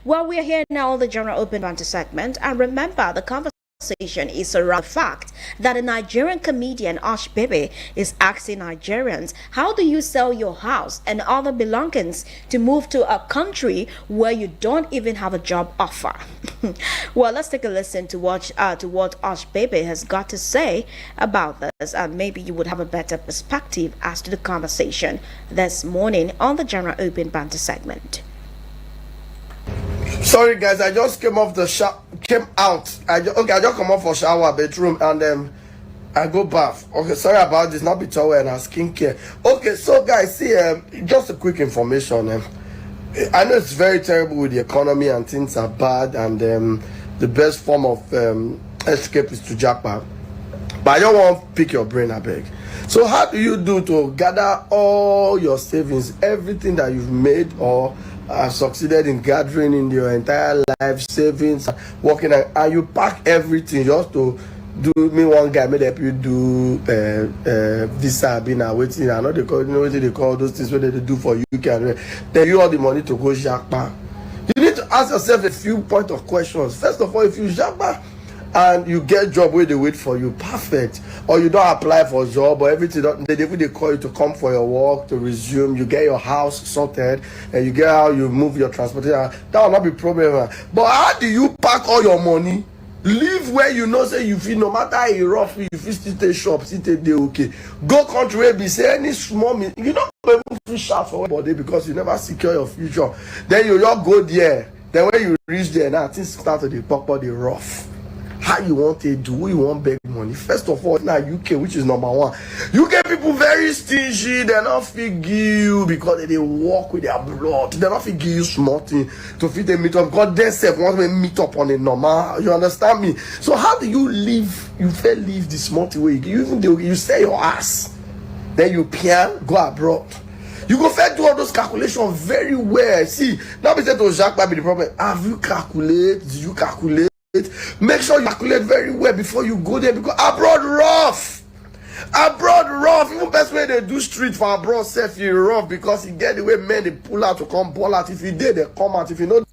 Well, we are here now on the General Open Banter segment, and remember, the conversation is around the fact that a Nigerian comedian, Ash Bebe, is asking Nigerians, how do you sell your house and other belongings to move to a country where you don't even have a job offer? Well, let's take a listen to what Ash Bebe has got to say about this, and maybe you would have a better perspective as to the conversation this morning on the General Open Banter segment. Sorry guys, I just came out. I just come out for shower, bedroom, and I go bath. Okay, sorry about this. Not be towel and skincare. Okay, so guys, see, just a quick information. I know it's very terrible with the economy and things are bad, and the best form of escape is to japa. But I don't want to pick your brain, I beg. So how do you do to gather all your savings, everything that you've made or succeeded in gathering in your entire life, savings, working, and you pack everything just to do? Me one guy made help you do visa, being waiting. I know they call, you know what they call those things what they do for you, can tell you all the money to go japa. You need to ask yourself a few point of questions. First of all, if you japa and you get job where they wait for you, perfect. Or you don't apply for a job or everything, they call you to come for your work, to resume, you get your house sorted, and you get how you move your transportation. That will not be problem. But how do you pack all your money, live where you know say you feel no matter how you rough, you feel still take shop, still take day okay. Go country where be say any small you don't even feel sharp for body because you never secure your future. Then you just go there. Then when you reach there, now things start to the pop or the rough. How you want to do? Who you want beg money? First of all, now UK, which is number one. UK people very stingy. They're not fit give you because they walk with their blood. They're not fit give you small thing to fit a meet up. God themselves want to meet up on a normal. You understand me? So how do you live? You fair live the small thing where you even you sell your ass, then you can go abroad. You go fair do all those calculations very well. See, now be said to Jacques be the problem. Have you calculate? Do you calculate? Make sure you calculate very well before you go there, because abroad rough. Even best way they do street for abroad self you rough, because you get the way men they pull out to come ball out. If you did, they come out. If you know.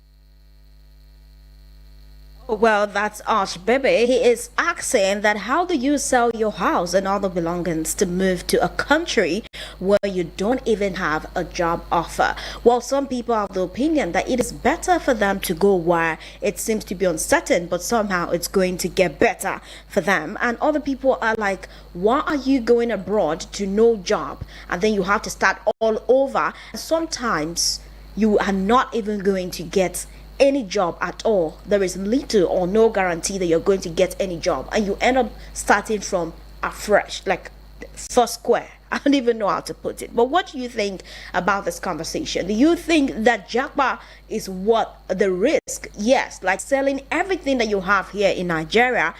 Well, that's Ash Bebe. He is asking that how do you sell your house and other belongings to move to a country where you don't even have a job offer? Well, some people have the opinion that it is better for them to go where it seems to be uncertain, but somehow it's going to get better for them. And other people are like, why are you going abroad to no job and then you have to start all over? Sometimes you are not even going to get any job at all. There is little or no guarantee that you're going to get any job, and you end up starting from afresh, like first square. I don't even know how to put it. But what do you think about this conversation? Do you think that japa is what the risk? Yes, like selling everything that you have here in Nigeria,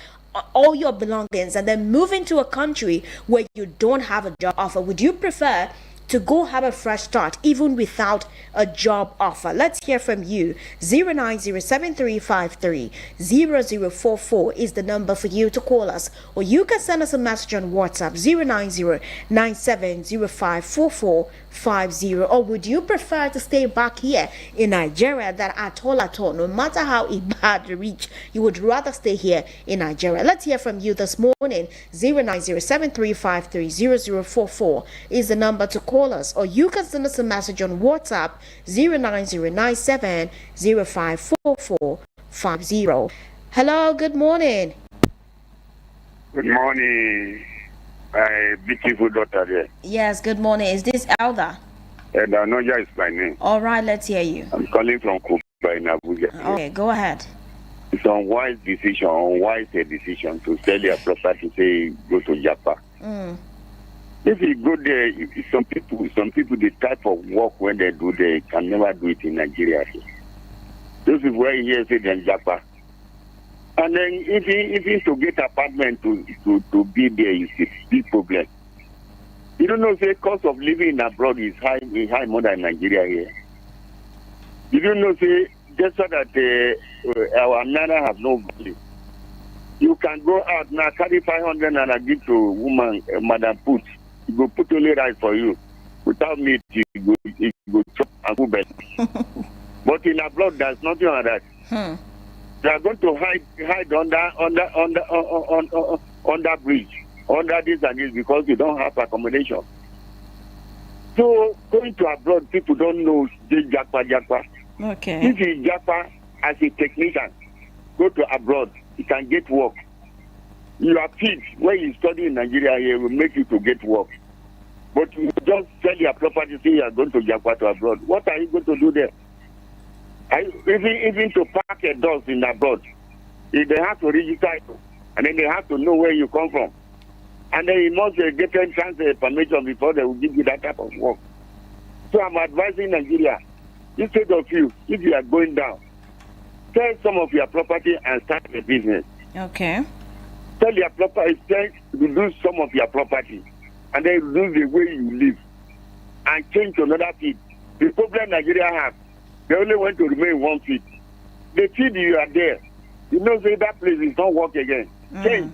all your belongings, and then moving to a country where you don't have a job offer. Would you prefer to go have a fresh start even without a job offer? Let's hear from you. 09073530044 is the number for you to call us, or you can send us a message on WhatsApp 09097054450. Or would you prefer to stay back here in Nigeria, that at all, no matter how bad reach, you would rather stay here in Nigeria? Let's hear from you this morning. 09073530044 is the number to call us, or you can send us a message on WhatsApp 09097054450. Hello, good morning. Good morning, my beautiful daughter there. Yes, good morning. Is this Elda? Noja is my name. All right, let's hear you. I'm calling from Kuba in Abuja. Okay, go ahead. It's an unwise decision to sell your property, say go to Japan. If you go there, some people, the type of work when they do there can never do it in Nigeria. Those people right here say they're Japan. And then if you to get apartment to be there is a big problem. You don't know, say cost of living abroad is high more than Nigeria here. You don't know, say just so that our naira has no value. You can go out now, carry 500 and give to woman, Madam Put. He go put only rice for you. Without meat, he go chop and go bed. But in abroad, there's nothing like that. They are going to hide under bridge, under this and this, because you don't have accommodation. So going to abroad, people don't know Japa. Okay. If you Japa as a technician, go to abroad, you can get work. You are fit when you study in Nigeria, it will make you to get work. But you just sell your property, say you are going to Japa to abroad. What are you going to do there? Even to park a dog in abroad, they have to register you, and then they have to know where you come from. And then you must get entrance permission before they will give you that type of work. So I'm advising Nigeria, instead of you, if you are going down, sell some of your property and start a business. Okay. Sell your property, reduce some of your property, and then reduce the way you live, and change to another field. The problem Nigeria has, they only want to remain one field. The field you are there, you know, say that place is not work again. Change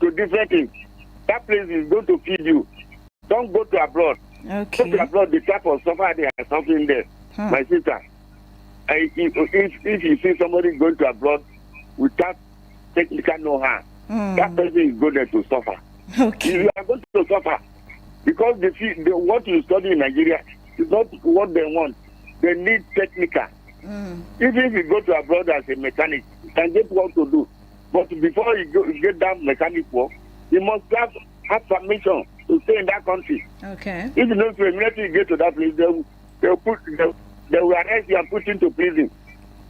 to different things. That place is going to feed you. Don't go to abroad. Okay. Go to abroad, the type of suffer they are suffering there. My sister, if you see somebody going to abroad without technical know-how, that person is going there to suffer. Okay. You are going to suffer because what you study in Nigeria is not what they want. They need technical. Even if you go to abroad as a mechanic, you can get work to do. But before you get that mechanic work, you must have permission to stay in that country. Okay. If you don't, immediately you get to that place, they will arrest you and put you into prison.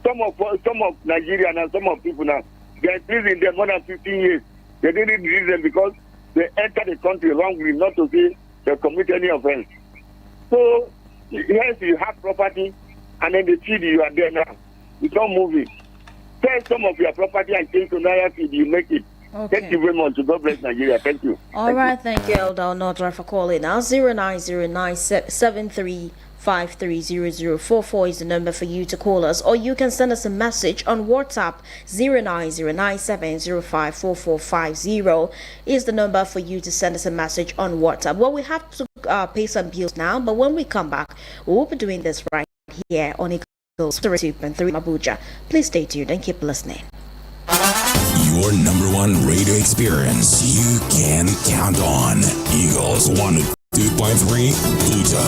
Some of Nigerians and some of people now, they are in prison there more than 15 years. They didn't release them because they entered the country wrongly, not to say they commit any offense. So, yes, you have property, and then the field you are there now. It's not moving. Sell some of your property and change to another field, you make it. Okay. Thank you very much. God bless Nigeria. Thank you. All right, thank you, Elder Nodra, for calling. Now, 0909-73530044 is the number for you to call us, or you can send us a message on WhatsApp. 0909-705-4450 is the number for you to send us a message on WhatsApp. Well, we have to pay some bills now, but when we come back, we'll be doing this right here on Eagles 2.3 Abuja. Please stay tuned and keep listening. Your number one radio experience you can count on. Eagles 102.3 Abuja.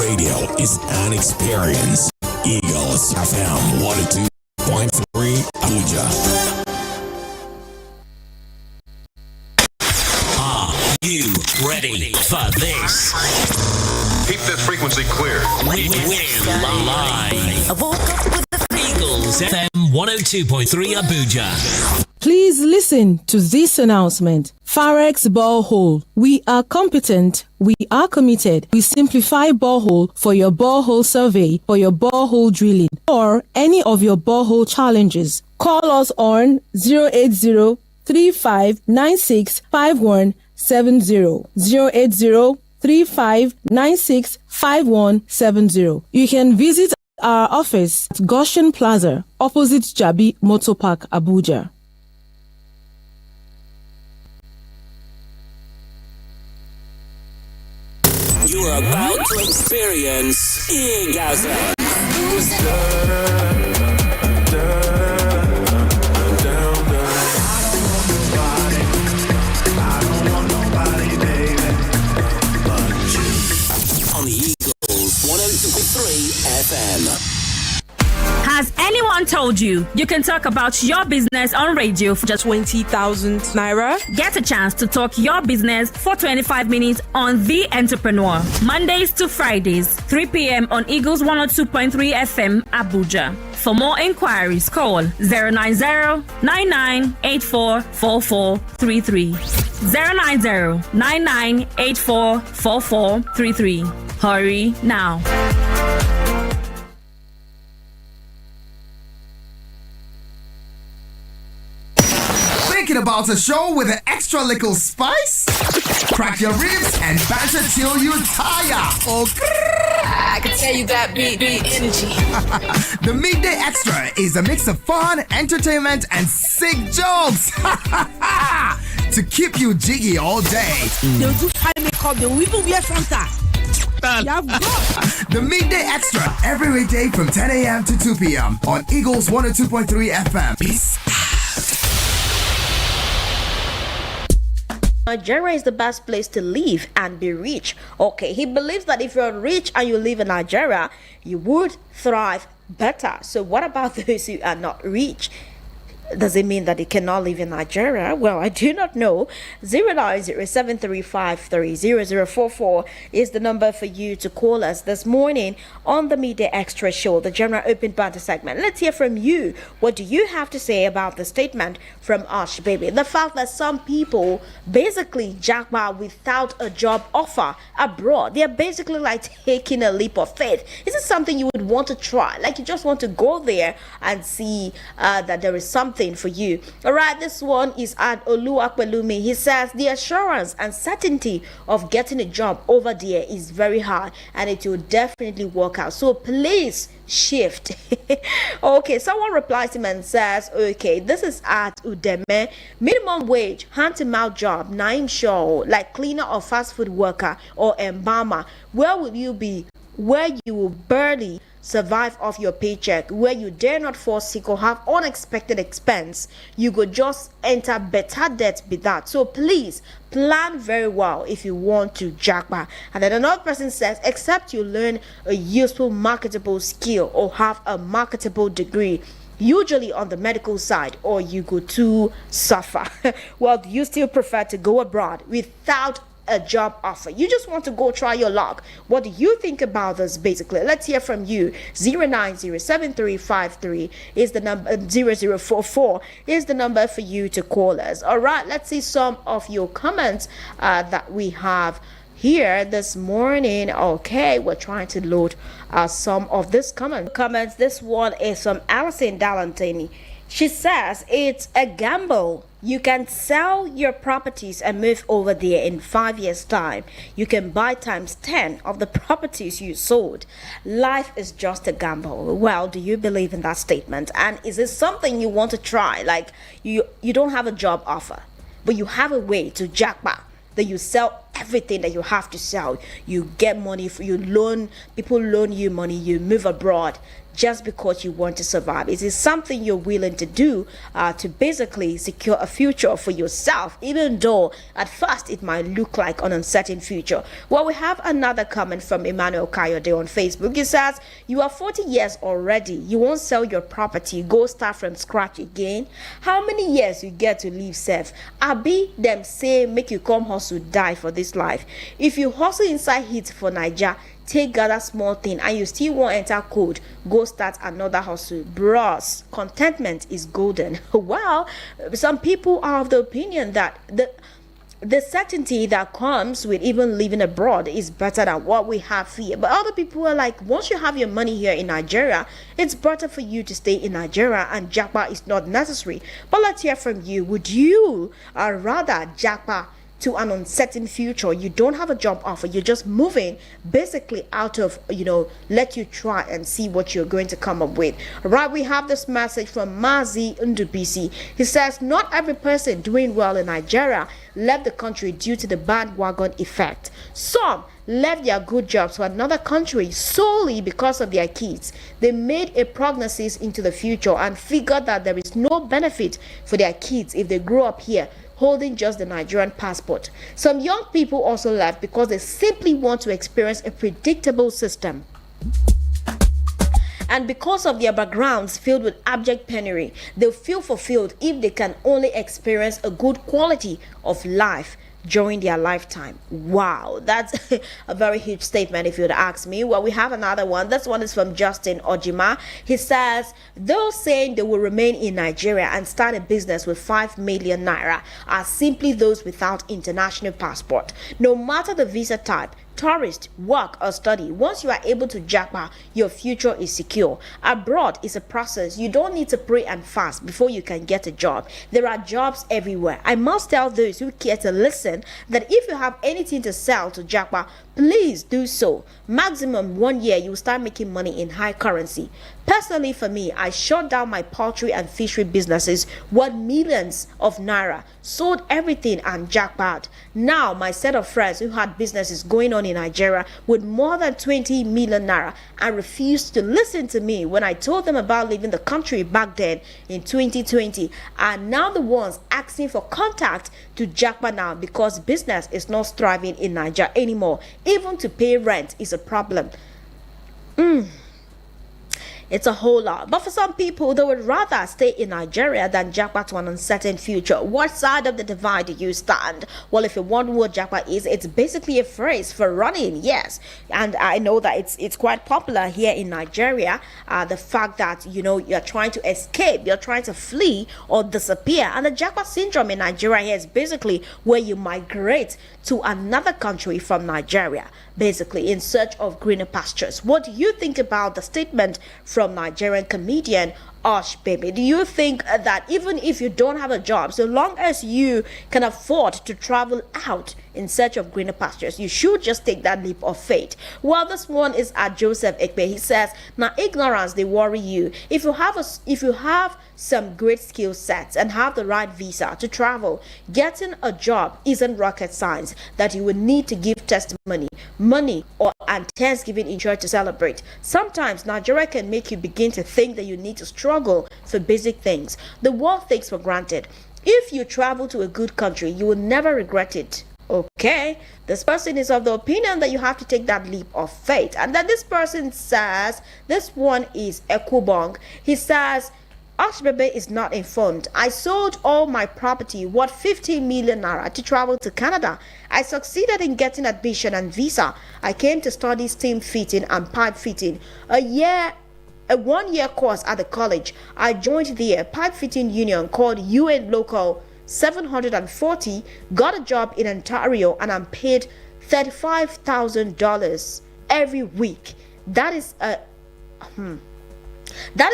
Radio is an experience. Eagles FM 102.3 Abuja. You ready for this? Keep this frequency clear. We're live. I woke up with the Eagles FM 102.3 Abuja. Please listen to this announcement. Farex Borehole. We are competent. We are committed. We simplify borehole for your borehole survey, for your borehole drilling, or any of your borehole challenges. Call us on 080 3596 5170 080 3596 5170. You can visit our office at Goshen Plaza, opposite Jabi Motor Park, Abuja. You are about to experience Eagles. Has anyone told you you can talk about your business on radio for just 20,000 naira? Get a chance to talk your business for 25 minutes on The Entrepreneur. Mondays to Fridays, 3 p.m. on Eagles 102.3 FM, Abuja. For more inquiries, call 090-9984-4433. 090-9984-4433. Hurry now. Thinking about a show with an extra little spice? Crack your ribs and banter till you tire. Oh, I can tell you got big energy. The Midday Extra is a mix of fun, entertainment, and sick jokes to keep you jiggy all day. They'll do fine makeup, they'll even wear Fanta. The Midday Extra every weekday from 10 a.m. to 2 p.m. on Eagles 102.3 FM. Peace. Nigeria is the best place to live and be rich. Okay, he believes that if you're rich and you live in Nigeria, you would thrive better. So what about those who are not rich? Does it mean that they cannot live in Nigeria? Well, I do not know. 09073530044 is the number for you to call us this morning on the Midday Extra Show, the General Open Banter segment. Let's hear from you. What do you have to say about the statement from Ash Baby? The fact that some people basically jackpot without a job offer abroad. They're basically like taking a leap of faith. Is it something you would want to try? Like you just want to go there and see that there is something for you. All right, this one is at Oluwapelumi. He says the assurance and certainty of getting a job over there is very high and it will definitely work out. So please shift. Okay, someone replies to him and says, okay, this is at Udeme. Minimum wage, hand-to-mouth job, Naim Shaw, like cleaner or fast food worker or embalmer. Where will you be? Where you will barely survive off your paycheck, where you dare not fall sick or have unexpected expense, you could just enter better debt with that. So please plan very well if you want to jackpot. And then another person says, except you learn a useful marketable skill or have a marketable degree, usually on the medical side, or you go to suffer. Well, do you still prefer to go abroad without a job offer? You just want to go try your luck. What do you think about this? Basically, let's hear from you. 0907353 is the number. 0044 is the number for you to call us. All right, let's see some of your comments that we have here this morning. Okay, we're trying to load some of this comments. This one is from Alison Dallantini. She says it's a gamble. You can sell your properties and move over there in 5 years' time. You can buy times 10 of the properties you sold. Life is just a gamble. Well, do you believe in that statement? And is it something you want to try? Like you don't have a job offer, but you have a way to jackpot. That you sell everything that you have to sell. You get money, people loan you money, you move abroad just because you want to survive. Is it something you're willing to do to basically secure a future for yourself, even though at first it might look like an uncertain future? Well, we have another comment from Emmanuel Kayode on Facebook. He says, you are 40 years already. You won't sell your property, go start from scratch again. How many years you get to live safe? Abi them say make you come hustle die for this life. If you hustle inside heat for Niger, take gather small thing and you still won't enter code, go start another hustle. Bros, contentment is golden. Well, some people are of the opinion that the certainty that comes with even living abroad is better than what we have here. But other people are like, once you have your money here in Nigeria, it's better for you to stay in Nigeria and jackpot is not necessary. But let's hear from you. Would you rather jackpot to an uncertain future? You don't have a job offer, you're just moving basically out of, let you try and see what you're going to come up with. Right, we have this message from Mazi Ndubisi. He says, not every person doing well in Nigeria left the country due to the bandwagon effect. Some left their good jobs for another country solely because of their kids. They made a prognosis into the future and figured that there is no benefit for their kids if they grow up here holding just the Nigerian passport. Some young people also left because they simply want to experience a predictable system. And because of their backgrounds filled with abject penury, they'll feel fulfilled if they can only experience a good quality of life during their lifetime. Wow, that's a very huge statement if you'd ask me. Well, we have another one. This one is from Justin Ojima. He says, those saying they will remain in Nigeria and start a business with 5 million naira are simply those without international passport. No matter the visa type, tourist, work, or study. Once you are able to jackpot, your future is secure. Abroad is a process. You don't need to pray and fast before you can get a job. There are jobs everywhere. I must tell those who care to listen that if you have anything to sell to jackpot, please do so. Maximum 1 year, you will start making money in high currency. Personally, for me, I shut down my poultry and fishery businesses worth millions of naira, sold everything and jackpot. Now, my set of friends who had businesses going on in Nigeria with more than 20 million naira and refused to listen to me when I told them about leaving the country back then in 2020 are now the ones asking for contact to jackpot now because business is not thriving in Nigeria anymore. Even to pay rent is a problem. It's a whole lot. But for some people, they would rather stay in Nigeria than jackpot to an uncertain future. What side of the divide do you stand? Well, if you wonder what jackpot is, it's basically a phrase for running, yes. And I know that it's quite popular here in Nigeria. The fact that, you're trying to escape, you're trying to flee or disappear. And the jackpot syndrome in Nigeria here is basically where you migrate to another country from Nigeria, basically in search of greener pastures. What do you think about the statement from Nigerian comedian Osh Baby? Do you think that even if you don't have a job, so long as you can afford to travel out in search of greener pastures, you should just take that leap of faith? Well, this one is at Joseph Ekpe. He says, now ignorance, they worry you. If you have some great skill sets and have the right visa to travel, getting a job isn't rocket science that you would need to give testimony, money, or and Thanksgiving in church to celebrate. Sometimes Nigeria can make you begin to think that you need to struggle for basic things. The world takes for granted. If you travel to a good country, you will never regret it. Okay, this person is of the opinion that you have to take that leap of faith. And then this person says, this one is Ekubong. He says, Ashbebe is not informed. I sold all my property worth 15 million naira to travel to Canada. I succeeded in getting admission and visa. I came to study steam fitting and pipe fitting. A 1 year course at the college. I joined the pipe fitting union called UN Local 740, got a job in Ontario, and I'm paid $35,000 every week. That is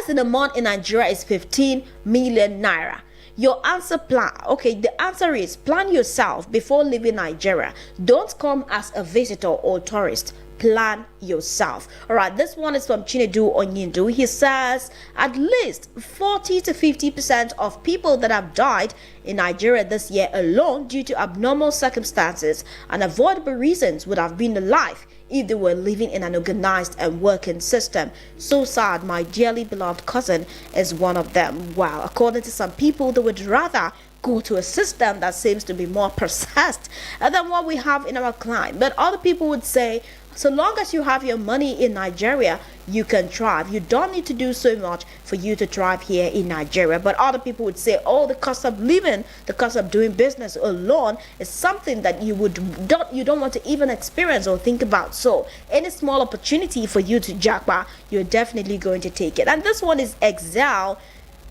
in a month in Nigeria is 15 million naira. Your answer plan. Okay, the answer is plan yourself before leaving Nigeria. Don't come as a visitor or tourist. Plan yourself. All right, this one is from Chinedu Onyindu. He says at least 40 to 50% of people that have died in Nigeria this year alone due to abnormal circumstances and avoidable reasons would have been alive if they were living in an organized and working system. So sad. My dearly beloved cousin is one of them. Wow. According to some people, they would rather go to a system that seems to be more processed than what we have in our climate. But other people would say, so long as you have your money in Nigeria, you can thrive. You don't need to do so much for you to thrive here in Nigeria. But other people would say, oh, the cost of living, the cost of doing business alone is something that you don't want to even experience or think about. So any small opportunity for you to jackpot, you're definitely going to take it. And this one is Excel.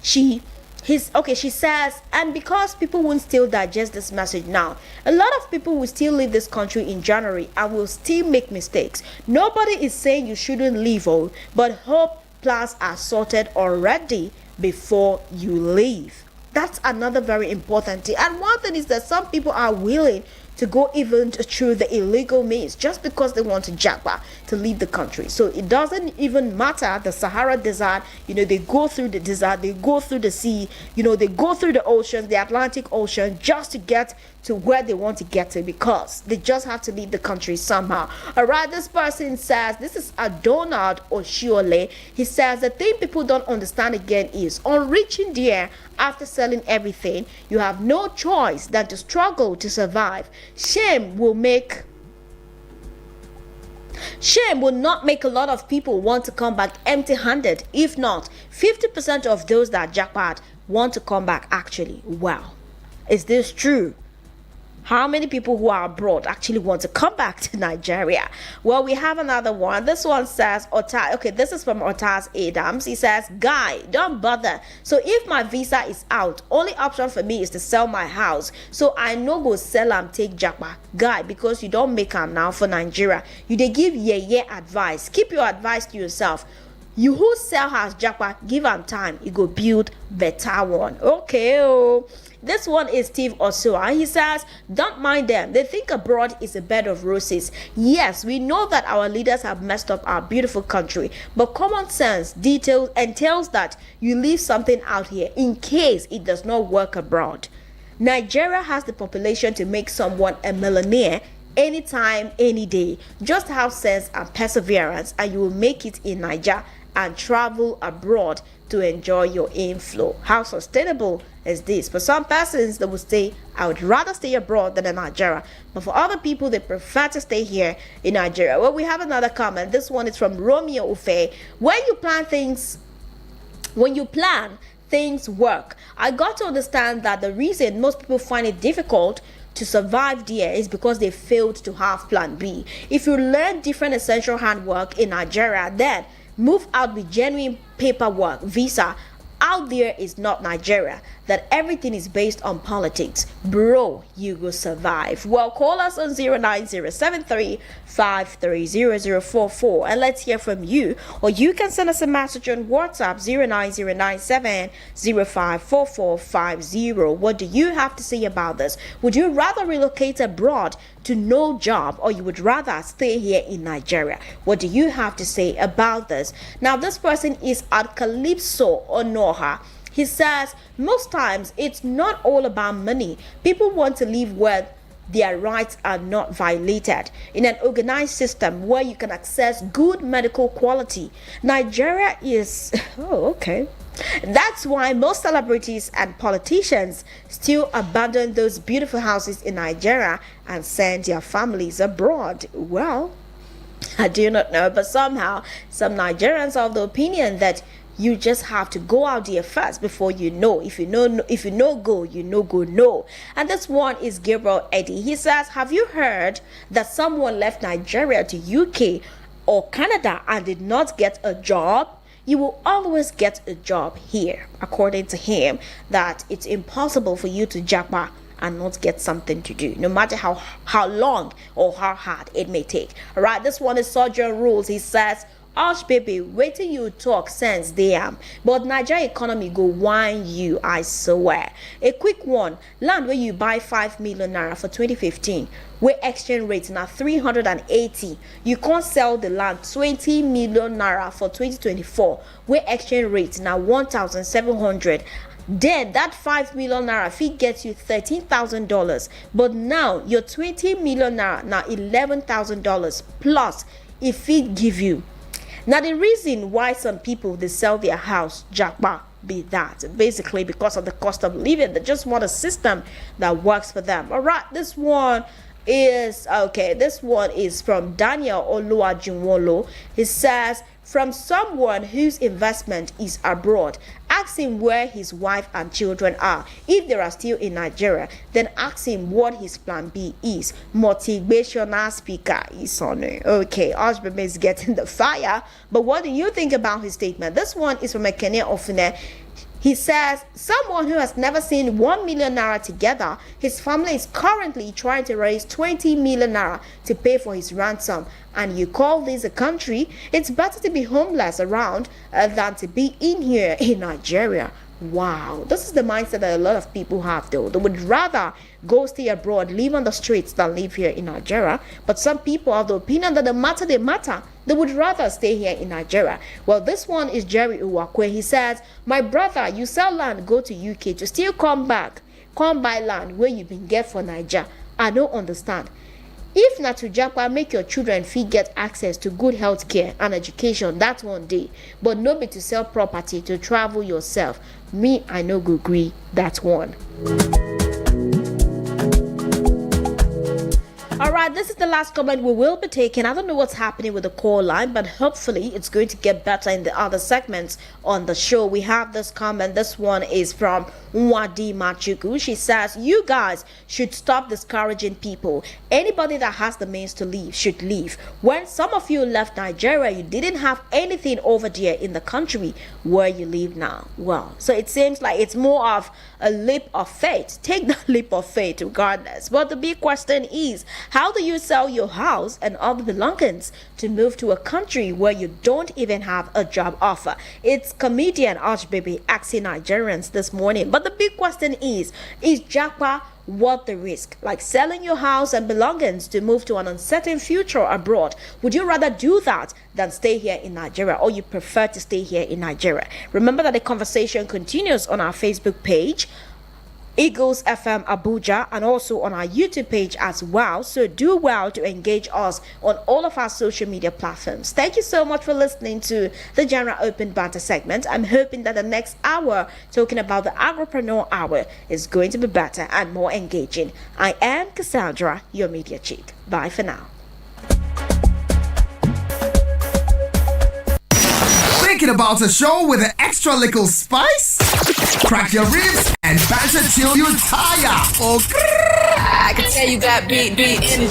She says, and because people won't still digest this message now, a lot of people will still leave this country in January and will still make mistakes. Nobody is saying you shouldn't leave, but hope plans are sorted already before you leave. That's another very important thing. And one thing is that some people are willing to go even through the illegal means just because they want to jackpot to leave the country. So it doesn't even matter the Sahara Desert, they go through the desert, they go through the sea, they go through the ocean, the Atlantic Ocean, just to get to where they want to get to, because they just have to leave the country somehow. All right, this person says, this is a Donald Oshiole. He says, the thing people don't understand again is on reaching there after selling everything, you have no choice than to struggle to survive. Shame will not make a lot of people want to come back empty-handed. If not, 50% of those that jackpot want to come back actually. Wow. Is this true? How many people who are abroad actually want to come back to Nigeria? Well, we have another one. This one says, this is from Otas Adams. He says, guy, don't bother. So if my visa is out, only option for me is to sell my house. So I no go sell and take japa. Guy, because you don't make am now for Nigeria. You dey give advice. Keep your advice to yourself. You who sell house japa, give am time. You go build better one. Okay, oh. This one is Steve Osua. He says, don't mind them. They think abroad is a bed of roses. Yes, we know that our leaders have messed up our beautiful country, but common sense entails that you leave something out here in case it does not work abroad. Nigeria has the population to make someone a millionaire anytime, any day. Just have sense and perseverance, and you will make it in Nigeria and travel abroad to enjoy your inflow. How sustainable is this? For some persons, they will say, I would rather stay abroad than in Nigeria. But for other people, they prefer to stay here in Nigeria. Well, we have another comment. This one is from Romeo Ufe. When you plan, things work. I got to understand that the reason most people find it difficult to survive there is because they failed to have plan B. If you learn different essential handwork in Nigeria, then move out with genuine paperwork, visa. Out there is not Nigeria, that everything is based on politics. Bro, you will survive. Well, call us on 09073530044 and let's hear from you. Or you can send us a message on WhatsApp 09097054450. What do you have to say about this? Would you rather relocate abroad to no job, or you would rather stay here in Nigeria? What do you have to say about this? Now, this person is at Calypso Onoha. He says, most times it's not all about money. People want to live where their rights are not violated, in an organized system where you can access good medical quality. Nigeria is, That's why most celebrities and politicians still abandon those beautiful houses in Nigeria and send their families abroad. Well, I do not know, but somehow some Nigerians are of the opinion that you just have to go out there first before you know. If you know go, you know go no. And this one is Gabriel Eddie. He says, have you heard that someone left Nigeria to UK or Canada and did not get a job? You will always get a job here. According to him, that it's impossible for you to japa and not get something to do, no matter how long or how hard it may take. All right, this one is Sojourn Rules. He says, Arch baby, wait till you talk sense they am. But Nigeria economy go whine you, I swear. A quick one, land where you buy 5 million naira for 2015, where exchange rate now 380. You can't sell the land 20 million naira for 2024, where exchange rate now 1,700. Then that 5 million naira fee gets you $13,000. But now your 20 million naira now $11,000 plus if it give you. Now, the reason why some people, they sell their house, japa, be that. Basically, because of the cost of living. They just want a system that works for them. All right, this one is from Daniel Oluwajinwolo. He says, from someone whose investment is abroad, ask him where his wife and children are. If they are still in Nigeria, then ask him what his plan B is. Motivational speaker is on it. Okay, Ashbebe is getting the fire. But what do you think about his statement? This one is from Ekene Ofune. He says, someone who has never seen 1 million naira together, his family is currently trying to raise 20 million naira to pay for his ransom. And you call this a country? It's better to be homeless around than to be in here in Nigeria. Wow, this is the mindset that a lot of people have though. They would rather go stay abroad, live on the streets than live here in Nigeria. But some people have the opinion that they matter. They would rather stay here in Nigeria. Well, this one is Jerry Uwakwe. He says, my brother, you sell land, go to UK to still come back, come buy land where you been get for Nigeria. I don't understand. If not to japa, make your children fit get access to good health care and education, that's one day. But no be to sell property to travel yourself. Me, I no go agree, that's one. All right. right, this is the last comment we will be taking. I don't know what's happening with the call line, but hopefully it's going to get better in the other segments on the show. We have this comment. This one is from Nwadi Machuku. She says, you guys should stop discouraging people. Anybody that has the means to leave should leave. When some of you left Nigeria, you didn't have anything over there in the country where you live now. Well, so it seems like it's more of a leap of faith. Take the leap of faith regardless. But the big question is, how do you sell your house and other belongings to move to a country where you don't even have a job offer? It's comedian Archbaby asking Nigerians this morning. But the big question is Japa worth the risk? Like selling your house and belongings to move to an uncertain future abroad? Would you rather do that than stay here in Nigeria, or you prefer to stay here in Nigeria? Remember that the conversation continues on our Facebook page, Eagles FM Abuja, and also on our YouTube page as well. So do well to engage us on all of our social media platforms. Thank you so much for listening to the General Open Banter segment. I'm hoping that the next hour, talking about the Agropreneur Hour, is going to be better and more engaging. I am Cassandra, your media chick. Bye for now. Thinking about a show with an extra little spice? Crack your ribs and banter till you tire. I can tell you got big energy.